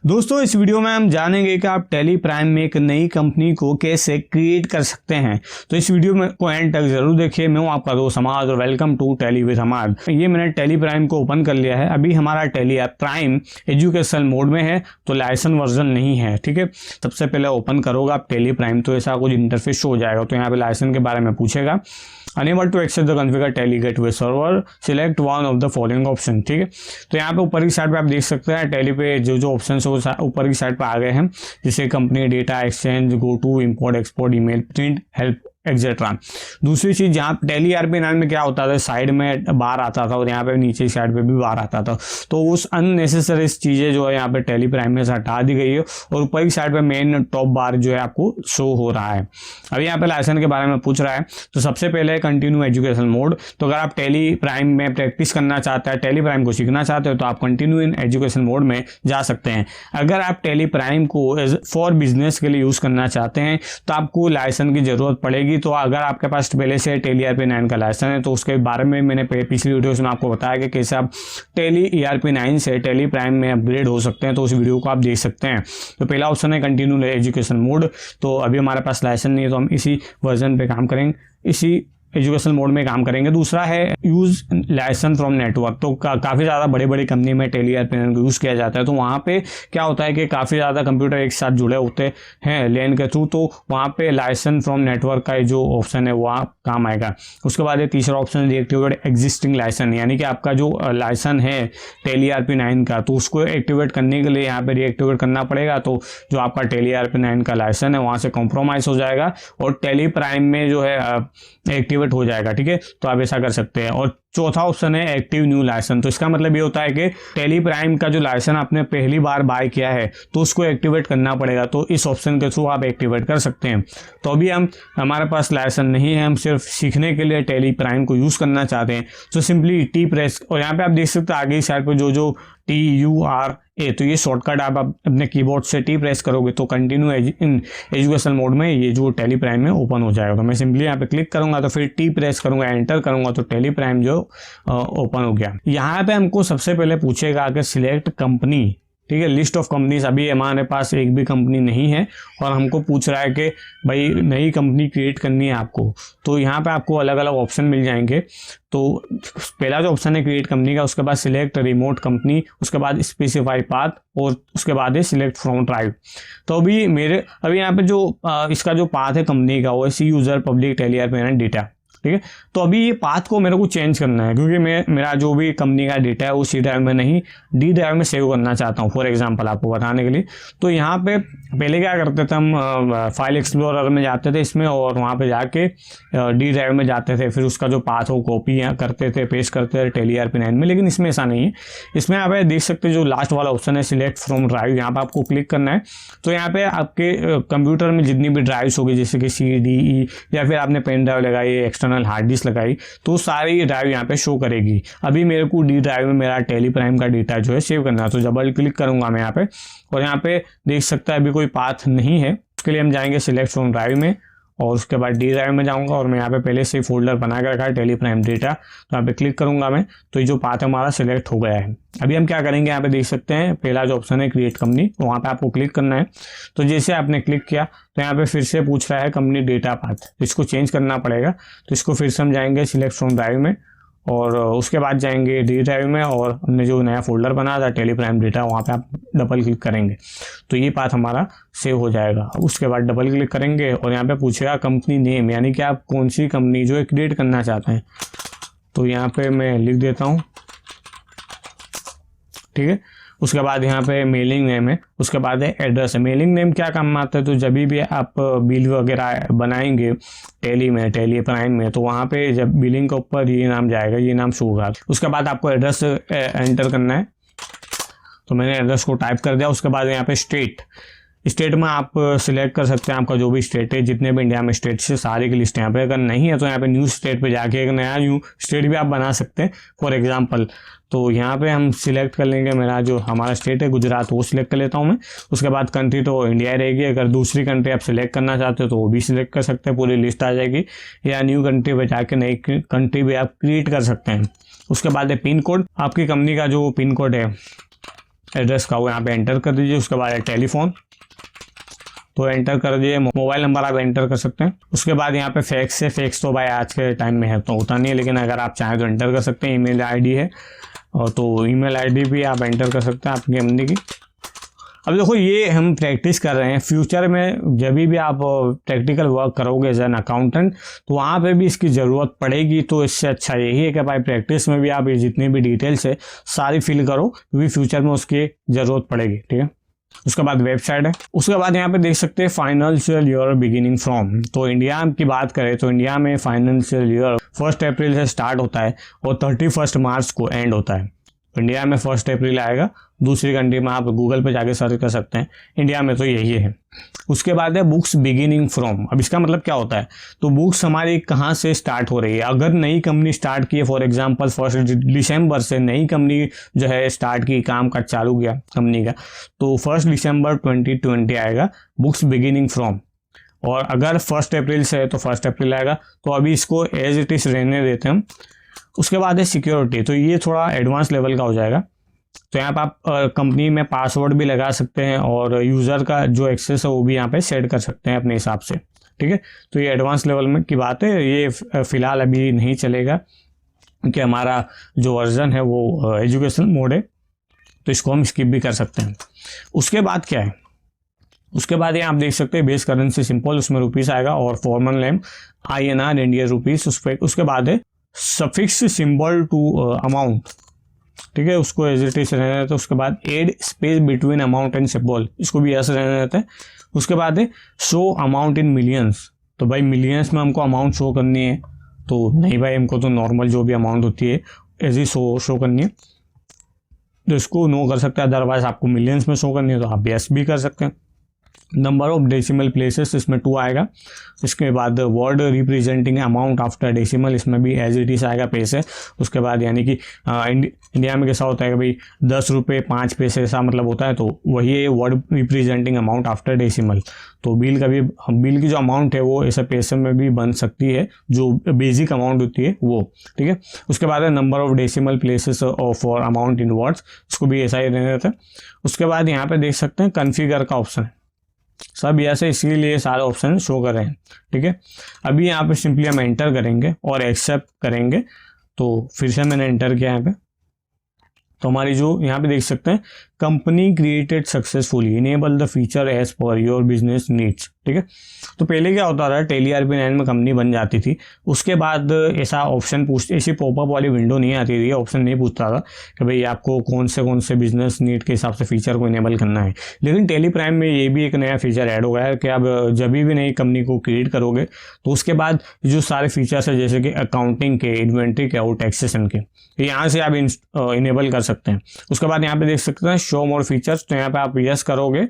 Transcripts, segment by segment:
दोस्तों इस वीडियो में हम जानेंगे कि आप टेली प्राइम में एक नई कंपनी को कैसे क्रिएट कर सकते हैं। तो इस वीडियो में को एंड तक जरूर देखिए। मैं हूं आपका दोस्त हमाद और welcome to Tally with Hamad. ये मैंने टेली प्राइम को ओपन कर लिया है। अभी हमारा टेली प्राइम एजुकेशन मोड में है, तो लाइसेंस वर्जन नहीं है। ठीक है, सबसे पहले ओपन करोगे आप टेली प्राइम तो ऐसा कुछ इंटरफेस शो हो जाएगा। तो यहाँ पे लाइसेंस के बारे में पूछेगा। Unable to access the configure Tally gateway server, select one of the following option. ठीक है, तो यहाँ पे ऊपर की साइड पे आप देख सकते हैं टेली पे जो ऑप्शन है वो ऊपर की साइड पे आ गए हैं, जैसे company data exchange, go to, import export, email, print, help etcetera. दूसरी चीज जहाँ टेली RP9 में क्या होता था, साइड में बार आता था और यहाँ पे नीचे साइड पे भी बार आता था। तो उस अननेसेसरी चीजें जो है यहाँ पे टेली प्राइम में से हटा दी गई है और ऊपर की साइड पे मेन टॉप बार जो है आपको शो हो रहा है। अभी यहाँ पे लाइसेंस के बारे में पूछ रहा है, तो सबसे पहले कंटिन्यू एजुकेशन मोड। तो अगर आप टेली प्राइम में प्रैक्टिस करना चाहते हैं, टेली प्राइम को सीखना चाहते हो, तो आप कंटिन्यू इन एजुकेशन मोड में जा सकते हैं। अगर आप टेली प्राइम को फॉर बिजनेस के लिए यूज करना चाहते हैं तो आपको लाइसेंस की जरूरत पड़ेगी। तो अगर आपके पास पहले से टेली RP9 का लाइसेंस है तो उसके बारे में मैंने पिछली वीडियोस में आपको बताया कि कैसे आप टेली RP9 से टेली प्राइम में अपग्रेड हो सकते हैं। तो उस वीडियो को आप देख सकते हैं। तो पहला ऑप्शन है कंटिन्यू एजुकेशन मोड। तो अभी हमारे पास लाइसेंस नहीं है तो हम इसी वर्जन पे काम करेंगे, इसी एजुकेशन मोड में काम करेंगे। दूसरा है यूज लाइसेंस फ्रॉम नेटवर्क। तो काफ़ी ज़्यादा बड़ी बड़ी कंपनी में टेली RP9 को यूज़ किया जाता है। तो वहाँ पे क्या होता है कि काफ़ी ज़्यादा कंप्यूटर एक साथ जुड़े होते हैं लेन के थ्रू, तो वहाँ पे लाइसेंस फ्रॉम नेटवर्क का जो ऑप्शन है वहाँ काम आएगा। उसके बाद ये तीसरा ऑप्शन डीएक्टिवेट एग्जिस्टिंग लाइसेंस, यानी कि आपका जो लाइसेंस है टेली RP9 का, तो उसको एक्टिवेट करने के लिए यहाँ पे डीएक्टिवेट करना पड़ेगा। तो जो आपका टेली RP9 का लाइसेंस है वहाँ से कॉम्प्रोमाइज़ हो जाएगा और टेली प्राइम में जो है एक्टिवेट हो जाएगा। ठीक है, तो आप ऐसा कर सकते हैं। और चौथा ऑप्शन है एक्टिव न्यू लाइसेंस। तो इसका मतलब ये होता है कि टेली प्राइम का जो लाइसेंस आपने पहली बार बाय किया है तो उसको एक्टिवेट करना पड़ेगा। तो इस ऑप्शन के थ्रू आप एक्टिवेट कर सकते हैं। तो अभी हमारे पास लाइसेंस नहीं है, हम सिर्फ सीखने के लिए टेली प्राइम को यूज करना चाहते हैं। तो सिंपली टी प्रेस, और यहाँ पे आप देख सकते हैं आगे की साइड पर जो TURA, तो ये शॉर्टकट आप अपने कीबोर्ड से टी प्रेस करोगे तो कंटिन्यू इन एजुकेशन मोड में ये जो टेली प्राइम में ओपन हो जाएगा। तो मैं सिंपली यहाँ पे क्लिक करूंगा तो फिर टी प्रेस करूंगा, एंटर करूंगा तो टेली प्राइम जो ओपन हो गया। यहाँ पे हमको सबसे पहले पूछेगा कि सिलेक्ट कंपनी। ठीक है, लिस्ट ऑफ कंपनीज। अभी हमारे पास एक भी कंपनी नहीं है और हमको पूछ रहा है कि भाई नई कंपनी क्रिएट करनी है आपको। तो यहाँ पे आपको अलग अलग ऑप्शन मिल जाएंगे। तो पहला जो ऑप्शन है क्रिएट कंपनी का, उसके बाद सिलेक्ट रिमोट कंपनी, उसके बाद स्पेसिफाई पाथ और उसके बाद है सिलेक्ट फ्रॉम ड्राइव। तो अभी यहाँ पे जो इसका जो पाथ है कंपनी का वो है सी user public tele RP9 data. ठीक है, तो अभी ये पाथ को मेरे को चेंज करना है क्योंकि मेरा जो भी कंपनी का डेटा है वो C ड्राइव में नहीं D ड्राइव में सेव करना चाहता हूँ। फॉर एग्जांपल आपको बताने के लिए, तो यहाँ पे पहले क्या करते थे हम, फाइल एक्सप्लोरर में जाते थे इसमें और वहाँ पे जाके D ड्राइव में जाते थे, फिर उसका जो पाथ हो कॉपी करते थे, पेस्ट करते थे टेली RP9 में। लेकिन इसमें ऐसा नहीं है। इसमें आप देख सकते हैं जो लास्ट वाला ऑप्शन है सिलेक्ट फ्रॉम ड्राइव, यहाँ पर आपको क्लिक करना है। तो यहाँ पे आपके कंप्यूटर में जितनी भी ड्राइव्स होगी, जैसे कि C, D, E या फिर आपने पेन ड्राइव लगाई, एक्सटर्नल हार्ड डिस्क लगाई, तो सारी ड्राइव यहाँ पे शो करेगी। अभी मेरे को D ड्राइव में मेरा टेली प्राइम का डेटा जो है सेव करना है, तो डबल क्लिक करूंगा मैं यहाँ पे और यहाँ पे देख सकता है अभी कोई पाथ नहीं है। उसके लिए हम जाएंगे सिलेक्ट फ्रॉम ड्राइव में और उसके बाद D ड्राइव में जाऊंगा और मैं यहाँ पे पहले से फोल्डर बना के रखा है टेली प्राइम डेटा, तो यहाँ पे क्लिक करूंगा मैं, तो ये जो पाथ हमारा सिलेक्ट हो गया है। अभी हम क्या करेंगे, यहाँ पे देख सकते हैं पहला जो ऑप्शन है क्रिएट कंपनी, वहाँ पे आपको क्लिक करना है। तो जैसे आपने क्लिक किया तो यहाँ पे फिर से पूछ रहा है कंपनी डेटा पाथ, तो इसको चेंज करना पड़ेगा। तो इसको फिर से हम जाएंगे सिलेक्ट फ्रॉम ड्राइव में और उसके बाद जाएंगे D ड्राइव में और हमने जो नया फोल्डर बनाया था टेली प्राइम डेटा, वहाँ पे आप डबल क्लिक करेंगे तो ये पाथ हमारा सेव हो जाएगा। उसके बाद डबल क्लिक करेंगे और यहाँ पे पूछेगा कंपनी नेम, यानी कि आप कौन सी कंपनी जो है क्रिएट करना चाहते हैं। तो यहाँ पे मैं लिख देता हूँ। ठीक है, उसके बाद यहाँ पे मेलिंग नेम है, उसके बाद है एड्रेस है। मेलिंग नेम क्या काम आता है, तो जब भी आप बिल वगैरह बनाएंगे टेली प्राइम में, तो वहाँ पे जब बिलिंग के ऊपर ये नाम जाएगा, ये नाम शो होगा। उसके बाद आपको एड्रेस एंटर करना है, तो मैंने एड्रेस को टाइप कर दिया। उसके बाद यहाँ पे स्टेट में आप सिलेक्ट कर सकते हैं आपका जो भी स्टेट है, जितने भी इंडिया में स्टेट से सारे की लिस्ट यहाँ पे। अगर नहीं है तो यहाँ पे न्यू स्टेट पे जाके एक नया न्यू स्टेट भी आप बना सकते हैं। फॉर एग्जांपल तो यहाँ पे हम सिलेक्ट कर लेंगे, मेरा जो हमारा स्टेट है गुजरात, वो सिलेक्ट कर लेता हूँ मैं। उसके बाद कंट्री तो इंडिया रहेगी। अगर दूसरी कंट्री आप सिलेक्ट करना चाहते हो तो वो भी सिलेक्ट कर सकते हैं, पूरी लिस्ट आ जाएगी। या न्यू कंट्री पे जाके नई कंट्री भी आप क्रिएट कर सकते हैं। उसके बाद है पिन कोड, आपकी कंपनी का जो पिन कोड है एड्रेस का वो यहाँ पे एंटर कर दीजिए। उसके बाद टेलीफोन तो एंटर कर दिए, मोबाइल नंबर आप एंटर कर सकते हैं। उसके बाद यहाँ पे फैक्स है, फैक्स तो भाई आज के टाइम में है तो होता नहीं है, लेकिन अगर आप चाहें तो एंटर कर सकते हैं। ईमेल आईडी है और तो ईमेल आईडी भी आप एंटर कर सकते हैं आपकी कंपनी की। अब देखो ये हम प्रैक्टिस कर रहे हैं, फ्यूचर में जब भी आप प्रैक्टिकल वर्क करोगे एज एन अकाउंटेंट तो वहाँ पे भी इसकी ज़रूरत पड़ेगी। तो इससे अच्छा यही है कि भाई प्रैक्टिस में भी आप ये जितनी भी डिटेल्स है सारी फिल करो, क्योंकि फ्यूचर में उसकी ज़रूरत पड़ेगी। ठीक है, उसके बाद वेबसाइट है। उसके बाद यहाँ पे देख सकते हैं फाइनेंशियल ईयर बिगिनिंग फ्रॉम। तो इंडिया की बात करें तो इंडिया में फाइनेंशियल ईयर 1 अप्रैल से स्टार्ट होता है और 31 मार्च को एंड होता है। इंडिया में 1 अप्रैल आएगा, दूसरी कंट्री में आप गूगल पे जाके सर्च कर सकते हैं, इंडिया में तो यही है। उसके बाद है बुक्स बिगिनिंग फ्रॉम। अब इसका मतलब क्या होता है, तो बुक्स हमारी कहाँ से स्टार्ट हो रही है। अगर नई कंपनी स्टार्ट की है, फॉर एग्जांपल 1 दिसंबर से नई कंपनी जो है स्टार्ट की, काम का चालू किया कंपनी का, तो 1 दिसंबर 2020 आएगा बुक्स बिगिनिंग फ्रॉम। और अगर 1 अप्रैल से है तो 1 अप्रैल आएगा। तो अभी इसको एज इट इज रहने देते हैं हम। उसके बाद है सिक्योरिटी, तो ये थोड़ा एडवांस लेवल का हो जाएगा। तो यहाँ पर आप कंपनी में पासवर्ड भी लगा सकते हैं और यूज़र का जो एक्सेस है वो भी यहाँ पे सेट कर सकते हैं अपने हिसाब से। ठीक है, तो ये एडवांस लेवल में की बात है, ये फ़िलहाल अभी नहीं चलेगा क्योंकि हमारा जो वर्जन है वो एजुकेशन मोड है, तो इसको हम स्किप भी कर सकते हैं। उसके बाद क्या है, उसके बाद ये आप देख सकते हैं बेस करेंसी सिंपल, उसमें रुपीस आएगा और formal name INR Indian rupees. उसके बाद है सफिक्स सिंबल टू अमाउंट। ठीक है, उसको एज इट इज रहने देते हैं। उसके बाद add space between amount and symbol, इसको भी ऐसे रहने देते हैं। उसके बाद है शो अमाउंट इन मिलियंस। तो भाई मिलियंस में हमको अमाउंट शो करनी है, तो नहीं भाई हमको तो नॉर्मल जो भी अमाउंट होती है ऐसी शो करनी है, तो इसको नो कर सकते हैं। अदरवाइज आपको मिलियंस में शो करनी है तो आप यस भी कर सकते हैं। नंबर ऑफ डेसिमल प्लेसेस, इसमें 2 आएगा। इसके बाद word representing amount after decimal, इसमें भी एज इट इज आएगा पैसे। उसके बाद यानी कि इंडिया में कैसा होता है कि भाई 10 रुपये 5 पैसे ऐसा मतलब होता है, तो वही है word representing amount after decimal. तो बिल का भी, बिल की जो अमाउंट है वो ऐसे पैसे में भी बन सकती है, जो बेसिक अमाउंट होती है वो। ठीक है, उसके बाद है number of decimal places for amount in words, इसको भी ऐसा ही रहने देता है। उसके बाद यहाँ पे देख सकते हैं कॉन्फ़िगर का ऑप्शन है, सब ऐसे इसीलिए सारे ऑप्शन शो कर रहे हैं। ठीक है, अभी यहाँ पे सिंपली हम एंटर करेंगे और एक्सेप्ट करेंगे। तो फिर से मैंने एंटर किया यहाँ पे, तो हमारी जो यहाँ पे देख सकते हैं company created successfully, enable the feature as per your business needs. ठीक है, तो पहले क्या होता था, टैली RP9 में कंपनी बन जाती थी, उसके बाद ऐसा ऑप्शन ऐसी पॉपअप वाली विंडो नहीं आती थी, ऑप्शन नहीं पूछता था कि भाई आपको कौन से बिजनेस नीड के हिसाब से फीचर को इनेबल करना है। लेकिन टैली प्राइम में ये भी एक नया फीचर ऐड हो गया है कि आप जब भी नई कंपनी को क्रिएट करोगे तो उसके बाद जो सारे फीचर्स है जैसे कि अकाउंटिंग के, इन्वेंट्री के और टैक्सेशन के, यहाँ से आप इनेबल कर सकते हैं। उसके बाद यहाँ पे देख सकते हैं शो मोर फीचर्स, तो यहाँ पे आप यस करोगे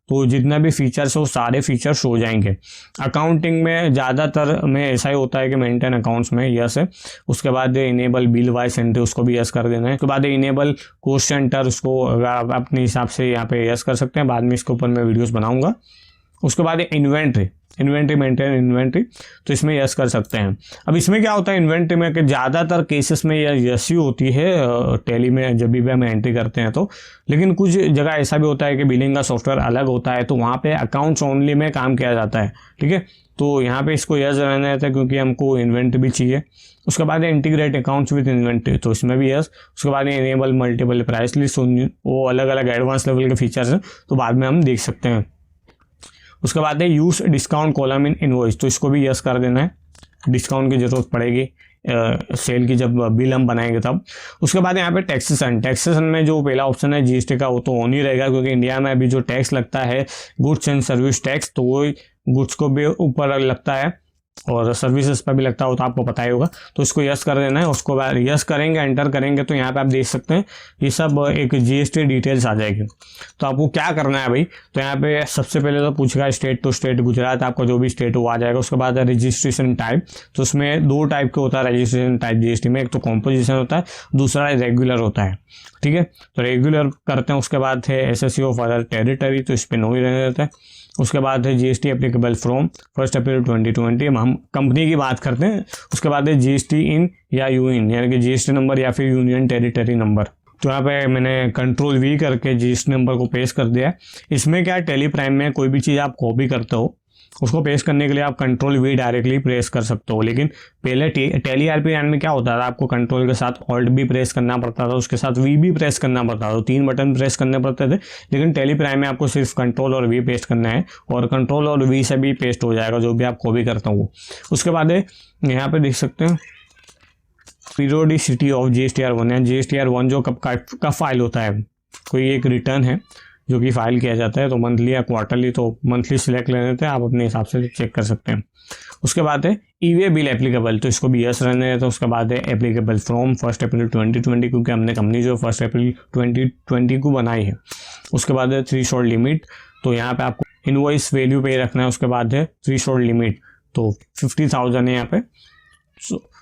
तो जितना भी फीचर्स हो सारे फीचर्स हो जाएंगे। अकाउंटिंग में ज़्यादातर में ऐसा ही होता है कि मेंटेन अकाउंट्स में यस है। उसके बाद इनेबल बिल वाइज एंट्री, उसको भी यस कर देना है। उसके बाद इनेबल कोस्ट सेंटर, उसको आप अपने हिसाब से यहाँ पे यस कर सकते हैं, बाद में इसके ऊपर मैं वीडियोस बनाऊंगा। उसके बाद इन्वेंट्री मेंटेन इन्वेंट्री, तो इसमें यस कर सकते हैं। अब इसमें क्या होता है इन्वेंट्री में कि ज़्यादातर केसेस में यस ही होती है टैली में जब भी हम एंट्री करते हैं तो, लेकिन कुछ जगह ऐसा भी होता है कि बिलिंग का सॉफ्टवेयर अलग होता है तो वहाँ पे अकाउंट्स ओनली में काम किया जाता है। ठीक है, तो यहाँ पे इसको यस रहना रहता है क्योंकि हमको इन्वेंट्री भी चाहिए। उसके बाद इंटीग्रेट अकाउंट्स विद इन्वेंट्री, तो इसमें भी यस। उसके बाद इनेबल मल्टीपल प्राइस लिस्ट, वो अलग अलग एडवांस लेवल के फीचर्स हैं तो बाद में हम देख सकते हैं। उसके बाद है use discount column in invoice, तो इसको भी यस कर देना है, डिस्काउंट की ज़रूरत पड़ेगी सेल की जब बिल हम बनाएंगे तब। उसके बाद यहाँ पे टैक्सेशन में जो पहला ऑप्शन है GST का वो तो ऑन ही रहेगा क्योंकि इंडिया में अभी जो टैक्स लगता है गुड्स एंड सर्विस टैक्स, तो वो गुड्स को भी ऊपर लगता है और सर्विसेज पर भी लगता हो तो आपको पता ही होगा, तो इसको यस कर देना है। उसको बाद यस करेंगे, एंटर करेंगे तो यहाँ पे आप देख सकते हैं ये सब एक GST डिटेल्स आ जाएगी। तो आपको क्या करना है भाई, तो यहाँ पे सबसे पहले तो पूछेगा स्टेट टू स्टेट, गुजरात आपका जो भी स्टेट वो आ जाएगा। उसके बाद है रजिस्ट्रेशन टाइप, तो उसमें 2 टाइप के होता है रजिस्ट्रेशन टाइप GST में, एक तो कॉम्पोजिशन होता है, दूसरा रेगुलर होता है। ठीक है, तो रेगुलर करते हैं। उसके बाद है SSC ऑफ अदर टेरिटरी, तो इस पर नो ही रहने देता है। उसके बाद है GST एप्लीकेबल फ्रॉम 1 अप्रैल 2020, हम कंपनी की बात करते हैं। उसके बाद है GST इन या यूइन, यानी कि GST नंबर या फिर यूनियन टेरिटरी नंबर। तो यहाँ पे मैंने कंट्रोल V करके GST नंबर को पेस्ट कर दिया है। इसमें क्या है, टेली प्राइम में कोई भी चीज़ आप कॉपी करते हो उसको पेस्ट करने के लिए आप कंट्रोल V डायरेक्टली प्रेस कर सकते हो, लेकिन पहले टेली RP9 में क्या होता था, आपको कंट्रोल के साथ ऑल्ट भी प्रेस करना पड़ता था, उसके साथ V भी प्रेस करना पड़ता था, तो 3 बटन प्रेस करने पड़ते थे। लेकिन टेली प्राइम में आपको सिर्फ कंट्रोल और V पेस्ट करना है और कंट्रोल और V से भी पेस्ट हो जाएगा जो भी आप कॉपी करता हूँ। उसके बाद यहाँ पे देख सकते हैं पीरियोडिसिटी ऑफ GSTR1 है। GSTR1 जो कब फाइल होता है, कोई एक रिटर्न है जो कि फाइल किया जाता है, तो मंथली या क्वार्टरली, तो मंथली सिलेक्ट ले लेते हैं, आप अपने हिसाब से चेक कर सकते हैं। उसके बाद है ई-वे बिल एप्लीकेबल, तो इसको भी यस रहने देते हैं। उसके बाद है एप्लीकेबल फ्रॉम 1 अप्रैल 2020, क्योंकि हमने कंपनी जो 1 अप्रैल 2020 को बनाई है। उसके बाद है थ्रेशोल्ड लिमिट, तो यहाँ पे आपको इनवॉइस वैल्यू पे रखना है। उसके बाद है थ्रेशोल्ड लिमिट, तो 50,000 है यहाँ पे।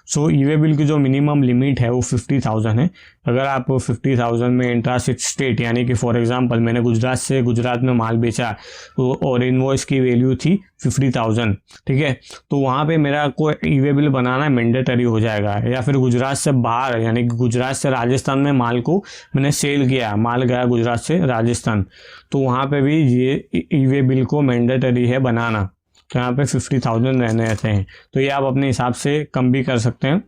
सो ई-वे बिल की जो मिनिमम लिमिट है वो 50,000 है। अगर आप 50,000 में इंट्रा स्टेट, यानी कि फॉर एग्जांपल मैंने गुजरात से गुजरात में माल बेचा और इनवॉइस की वैल्यू थी 50,000, ठीक है, तो वहाँ पे मेरा को ई-वे बिल बनाना मैंडेटरी हो जाएगा। या फिर गुजरात से बाहर, यानी कि गुजरात से राजस्थान में माल को मैंने सेल किया, माल गया गुजरात से राजस्थान, तो वहाँ पे भी ये ई-वे बिल को मैंडेटरी है बनाना, तो यहाँ पे 50,000 रहने रहते हैं। तो ये आप अपने हिसाब से कम भी कर सकते हैं,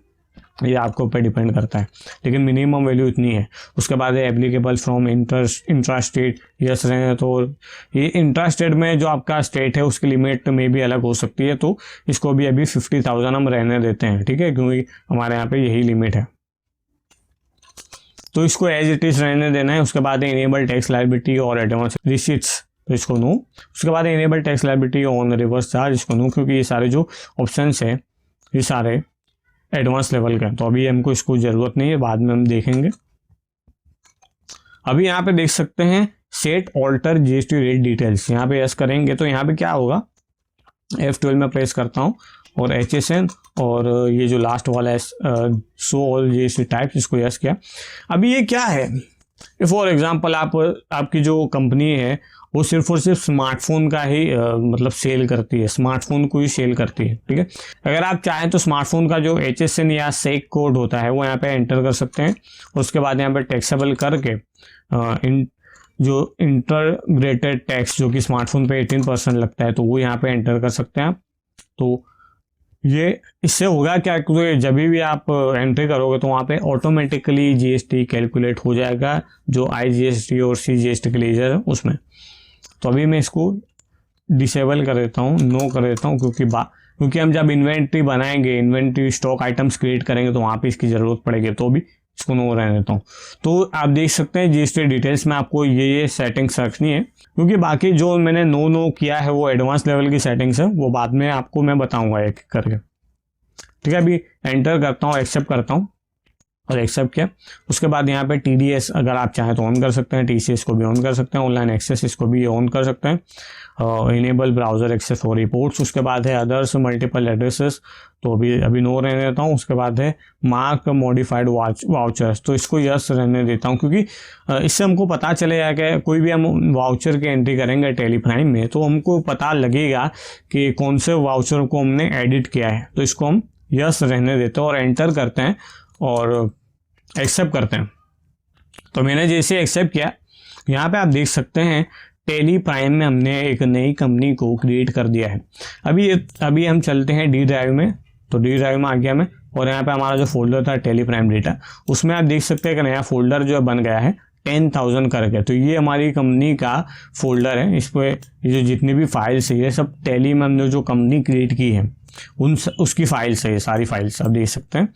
ये आपके ऊपर डिपेंड करता है, लेकिन मिनिमम वैल्यू इतनी है। उसके बाद है applicable from intra state, yes रहने, तो ये इंट्रा स्टेट में जो आपका स्टेट है उसकी लिमिट में भी अलग हो सकती है, तो इसको भी अभी 50,000 हम रहने देते हैं, ठीक है, क्योंकि हमारे यहाँ पे यही लिमिट है, तो इसको एज इट इज रहने देना है। उसके बाद है इनेबल टैक्स लायबिलिटी और एडवांस रिसीट्स, तो इसको नो। उसके बाद enable tax liability on reverse charge, इसको नो, क्योंकि ये सारे जो ऑप्शंस हैं ये सारे एडवांस लेवल के हैं, तो अभी हमको इसको ज़रूरत नहीं है, बाद में हम देखेंगे। अभी यहाँ पे देख सकते हैं set alter GST rate details, यहाँ पे यस करेंगे तो यहाँ पे क्या होगा, F12 में प्रेस करता हूँ और HSN और ये जो लास्ट वाला है शो ऑल GST टाइप्स, इसको यस किया। अभी ये क्या है, फॉर एग्जांपल आपकी जो कंपनी है वो सिर्फ और सिर्फ स्मार्टफोन का ही मतलब सेल करती है, स्मार्टफोन को ही सेल करती है, ठीक है। अगर आप चाहें तो स्मार्टफोन का जो HSN या सेक कोड होता है वो यहाँ पे एंटर कर सकते हैं। उसके बाद यहाँ पे टैक्सेबल करके जो इंटरग्रेटेड टैक्स जो कि स्मार्टफोन पे 18% लगता है, तो वो यहाँ पे एंटर कर सकते हैं आप। तो ये इससे होगा क्या, क्योंकि जब भी आप एंट्री करोगे तो वहाँ पे ऑटोमेटिकली GST कैलकुलेट हो जाएगा, जो IGST और CGST के लेजर है उसमें। तो अभी मैं इसको डिसेबल कर देता हूँ, नो कर देता हूँ, क्योंकि हम जब इन्वेंट्री बनाएंगे, इन्वेंट्री स्टॉक आइटम्स क्रिएट करेंगे तो वहाँ पे इसकी ज़रूरत पड़ेगी, तो अभी इसको नो रहने देता हूँ। तो आप देख सकते हैं GST डिटेल्स में आपको ये सेटिंग्स रखनी है, क्योंकि बाकी जो मैंने नो किया है वो एडवांस लेवल की सेटिंग्स है, वो बाद में आपको मैं बताऊँगा एक करके, ठीक है। अभी एंटर करता हूँ, एक्सेप्ट करता हूँ और एक्सेप्ट किया। उसके बाद यहाँ पे TDS अगर आप चाहें तो ऑन कर सकते हैं, TCS को भी ऑन कर सकते हैं, ऑनलाइन एक्सेस इसको भी ऑन कर सकते हैं, enable browser access for reports. उसके बाद है अदर्स मल्टीपल एड्रेसेस, तो अभी नो रहने देता हूँ। उसके बाद है मार्क मॉडिफाइड वाउचर्स, तो इसको यस रहने देता हूँ, क्योंकि इससे हमको पता चलेगा कि कोई भी हम वाउचर की एंट्री करेंगे टेली प्राइम में तो हमको पता लगेगा कि कौन से वाउचर को हमने एडिट किया है, तो इसको हम यस रहने देते हैं और एंटर करते हैं और एक्सेप्ट करते हैं। तो मैंने जैसे एक्सेप्ट किया, यहाँ पे आप देख सकते हैं टेली प्राइम में हमने एक नई कंपनी को क्रिएट कर दिया है। अभी हम चलते हैं D ड्राइव में, तो D ड्राइव में आ गया मैं, और यहाँ पे हमारा जो फोल्डर था टेली प्राइम डेटा, उसमें आप देख सकते हैं कि नया फोल्डर जो बन गया है 10,000 करके, तो ये हमारी कंपनी का फोल्डर है। इस पर जो जितनी भी फाइल्स है ये सब टेली में हमने जो कंपनी क्रिएट की है उसकी फाइल्स है, ये सारी फाइल्स आप देख सकते हैं।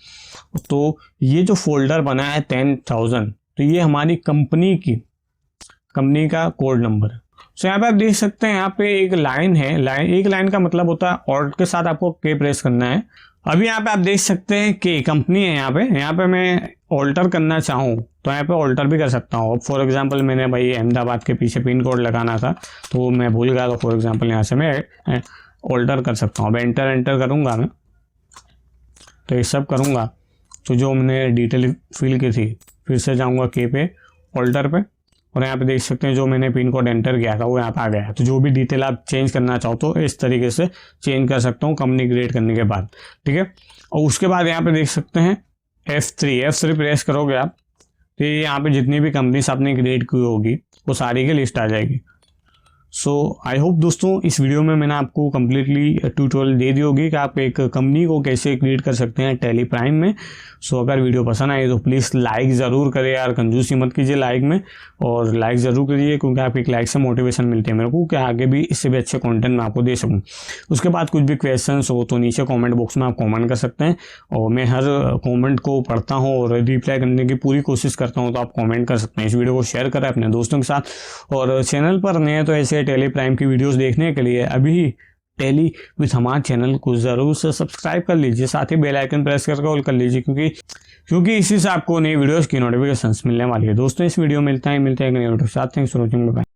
तो ये जो फोल्डर बना है 10,000, तो ये हमारी कंपनी का कोड नंबर है। सो यहाँ पे आप देख सकते हैं, यहाँ पे एक लाइन है, एक लाइन का मतलब होता है ऑल्ट के साथ आपको K प्रेस करना है। अभी यहाँ पे आप देख सकते हैं कि कंपनी है, यहाँ पे मैं ऑल्टर करना चाहूँ तो यहाँ पे ऑल्टर भी कर सकता हूँ। फॉर एग्जांपल मैंने भाई अहमदाबाद के पीछे पिन कोड लगाना था तो मैं भूल गया, तो फॉर एग्जांपल यहाँ से मैं ऑल्टर कर सकता हूँ। अब एंटर करूँगा मैं, तो ये सब करूँगा तो जो मैंने डिटेल फिल की थी, फिर से जाऊँगा K पे, ऑल्टर पे, और यहाँ पे देख सकते हैं जो मैंने पिन कोड एंटर किया था वो यहाँ पे आ गया है। तो जो भी डिटेल आप चेंज करना चाहो तो इस तरीके से चेंज कर सकता हूँ कंपनी क्रिएट करने के बाद, ठीक है। और उसके बाद यहाँ पे देख सकते हैं F3 प्रेस करोगे आप तो यहाँ पे जितनी भी कंपनीज आपने क्रिएट की होगी वो सारी की लिस्ट आ जाएगी। सो आई होप दोस्तों इस वीडियो में मैंने आपको कम्प्लीटली ट्यूटोरियल दे दी होगी कि आप एक कंपनी को कैसे क्रिएट कर सकते हैं टैली प्राइम में। सो अगर वीडियो पसंद आई तो प्लीज़ लाइक ज़रूर करें यार, कंजूसी मत कीजिए लाइक में, और लाइक ज़रूर करिए क्योंकि आपकी एक लाइक से मोटिवेशन मिलती है मेरे को कि आगे भी इससे भी अच्छे कंटेंट मैं आपको दे सकूं। उसके बाद कुछ भी क्वेश्चंस हो तो नीचे कमेंट बॉक्स में आप कमेंट कर सकते हैं और मैं हर कमेंट को पढ़ता हूं और रिप्लाई करने की पूरी कोशिश करता हूं, तो आप कमेंट कर सकते हैं। इस वीडियो को शेयर करें अपने दोस्तों के साथ, और चैनल पर नए हैं तो ऐसे टैली प्राइम की वीडियोज़ देखने के लिए अभी टैली विथ हमार चैनल को ज़रूर से सब्सक्राइब कर लीजिए, साथ ही बेल आइकन प्रेस करके ऑल कर लीजिए क्योंकि इसी से आपको नई वीडियोस की नोटिफिकेशंस मिलने वाली है। दोस्तों इस वीडियो मिलते हैं नई वीडियो के साथ। Thanks for watching, bye.